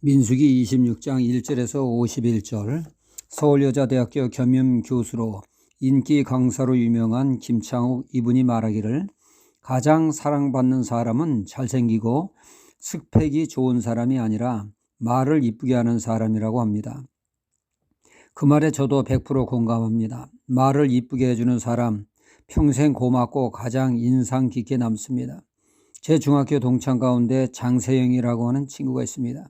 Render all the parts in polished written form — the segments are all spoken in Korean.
민수기 26장 1절에서 51절. 서울여자대학교 겸임교수로 인기 강사로 유명한 김창욱 이분이 말하기를 가장 사랑받는 사람은 잘생기고 스펙이 좋은 사람이 아니라 말을 이쁘게 하는 사람이라고 합니다. 그 말에 저도 100% 공감합니다. 말을 이쁘게 해주는 사람 평생 고맙고 가장 인상 깊게 남습니다. 제 중학교 동창 가운데 장세영이라고 하는 친구가 있습니다.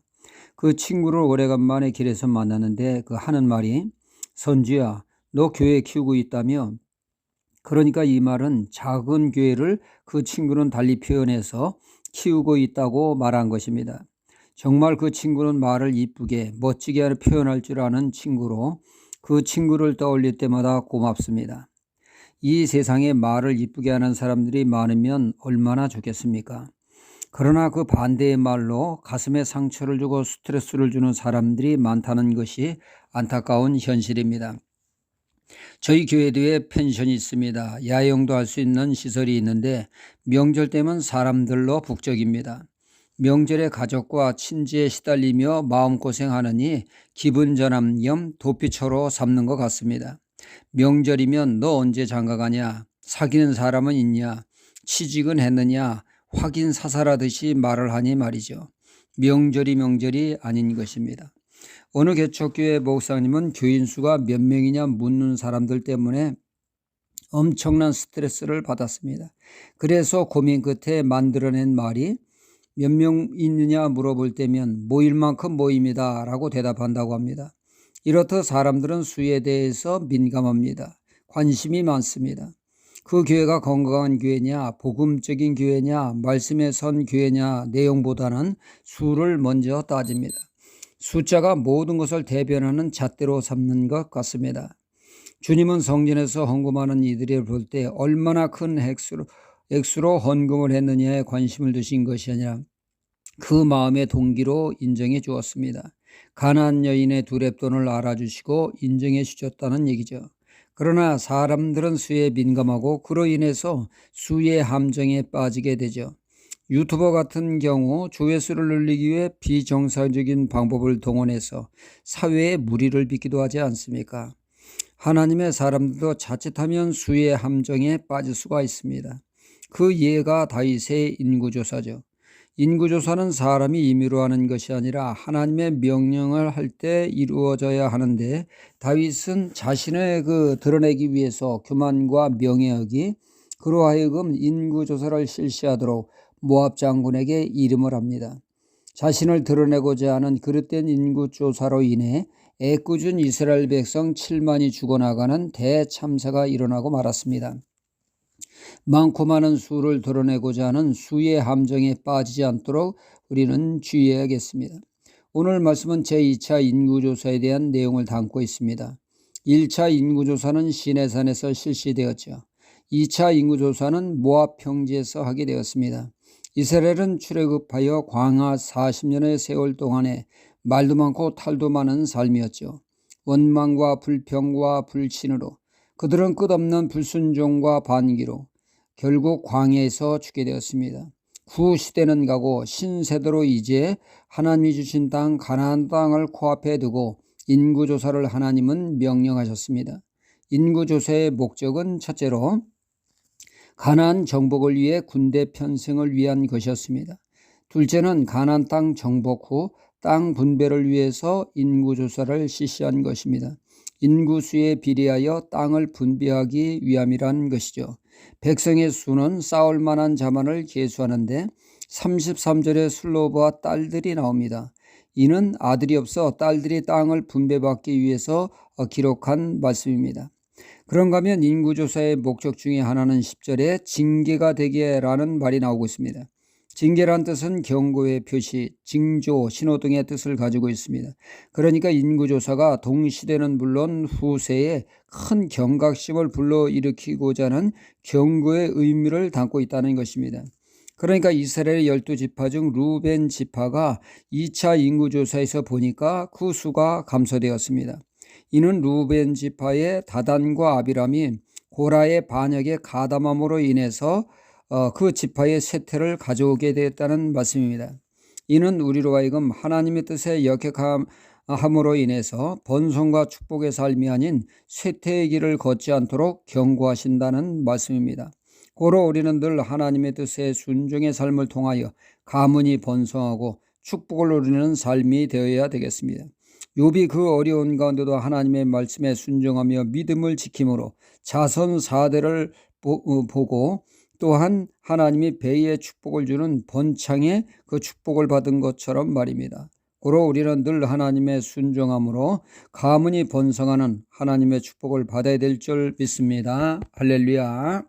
그 친구를 오래간만에 길에서 만났는데 그 하는 말이 선주야, 너 교회 키우고 있다며? 그러니까 이 말은 작은 교회를 그 친구는 달리 표현해서 키우고 있다고 말한 것입니다. 정말 그 친구는 말을 이쁘게 멋지게 표현할 줄 아는 친구로 그 친구를 떠올릴 때마다 고맙습니다. 이 세상에 말을 이쁘게 하는 사람들이 많으면 얼마나 좋겠습니까? 그러나 그 반대의 말로 가슴에 상처를 주고 스트레스를 주는 사람들이 많다는 것이 안타까운 현실입니다. 저희 교회도에 펜션이 있습니다. 야영도 할 수 있는 시설이 있는데 명절 때면 사람들로 북적입니다. 명절에 가족과 친지에 시달리며 마음고생하느니 기분 전환 겸 도피처로 삼는 것 같습니다. 명절이면 너 언제 장가가냐? 사귀는 사람은 있냐? 취직은 했느냐? 확인 사살하듯이 말을 하니 말이죠. 명절이 아닌 것입니다. 어느 개척교회 목사님은 교인 수가 몇 명이냐 묻는 사람들 때문에 엄청난 스트레스를 받았습니다. 그래서 고민 끝에 만들어낸 말이 몇 명 있느냐 물어볼 때면 모일 만큼 모입니다 라고 대답한다고 합니다. 이렇듯 사람들은 수에 대해서 민감합니다. 관심이 많습니다. 그 교회가 건강한 교회냐, 복음적인 교회냐, 말씀에 선 교회냐 내용보다는 수를 먼저 따집니다. 숫자가 모든 것을 대변하는 잣대로 삼는 것 같습니다. 주님은 성전에서 헌금하는 이들을 볼 때 얼마나 큰 액수로 헌금을 했느냐에 관심을 두신 것이 아니라 그 마음의 동기로 인정해 주었습니다. 가난한 여인의 두렙돈을 알아주시고 인정해 주셨다는 얘기죠. 그러나 사람들은 수에 민감하고 그로 인해서 수의 함정에 빠지게 되죠. 유튜버 같은 경우 조회수를 늘리기 위해 비정상적인 방법을 동원해서 사회에 무리를 빚기도 하지 않습니까? 하나님의 사람들도 자칫하면 수의 함정에 빠질 수가 있습니다. 그 예가 다윗의 인구조사죠. 인구조사는 사람이 임의로 하는 것이 아니라 하나님의 명령을 할 때 이루어져야 하는데 다윗은 자신의 드러내기 위해서 교만과 명예욕이 그로 하여금 인구조사를 실시하도록 모압 장군에게 이름을 합니다. 자신을 드러내고자 하는 그릇된 인구조사로 인해 애꿎은 이스라엘 백성 7만이 죽어나가는 대참사가 일어나고 말았습니다. 많고 많은 수를 드러내고자 하는 수의 함정에 빠지지 않도록 우리는 주의해야겠습니다. 오늘 말씀은 제2차 인구조사에 대한 내용을 담고 있습니다. 1차 인구조사는 시내산에서 실시되었죠. 2차 인구조사는 모압 평지에서 하게 되었습니다. 이스라엘은 출애굽하여 광야 40년의 세월 동안에 말도 많고 탈도 많은 삶이었죠. 원망과 불평과 불신으로 그들은 끝없는 불순종과 반기로 결국 광야에서 죽게 되었습니다. 구시대는 가고 신세대로 이제 하나님이 주신 땅 가나안 땅을 코앞에 두고 인구조사를 하나님은 명령하셨습니다. 인구조사의 목적은 첫째로 가나안 정복을 위해 군대 편성을 위한 것이었습니다. 둘째는 가나안 땅 정복 후 땅 분배를 위해서 인구조사를 실시한 것입니다. 인구수에 비례하여 땅을 분배하기 위함이란 것이죠. 백성의 수는 쌓을 만한 자만을 계수하는데 33절에 슬로브와 딸들이 나옵니다. 이는 아들이 없어 딸들이 땅을 분배받기 위해서 기록한 말씀입니다. 그런가 하면 인구조사의 목적 중에 하나는 10절에 징계가 되게라는 말이 나오고 있습니다. 징계란 뜻은 경고의 표시, 징조, 신호 등의 뜻을 가지고 있습니다. 그러니까 인구조사가 동시대는 물론 후세에 큰 경각심을 불러일으키고자 하는 경고의 의미를 담고 있다는 것입니다. 그러니까 이스라엘의 12지파 중 루벤 지파가 2차 인구조사에서 보니까 그 수가 감소되었습니다. 이는 루벤 지파의 다단과 아비람이 고라의 반역에 가담함으로 인해서 그 지파의 쇠퇴를 가져오게 되었다는 말씀입니다. 이는 우리로 하여금 하나님의 뜻에 역행함으로 인해서 번성과 축복의 삶이 아닌 쇠퇴의 길을 걷지 않도록 경고하신다는 말씀입니다. 고로 우리는 늘 하나님의 뜻에 순종의 삶을 통하여 가문이 번성하고 축복을 누리는 삶이 되어야 되겠습니다. 욥이 그 어려운 가운데도 하나님의 말씀에 순종하며 믿음을 지킴으로 자손 4대를 보고 또한 하나님이 배의 축복을 주는 번창의 그 축복을 받은 것처럼 말입니다. 고로 우리는 늘 하나님의 순종함으로 가문이 번성하는 하나님의 축복을 받아야 될 줄 믿습니다. 할렐루야.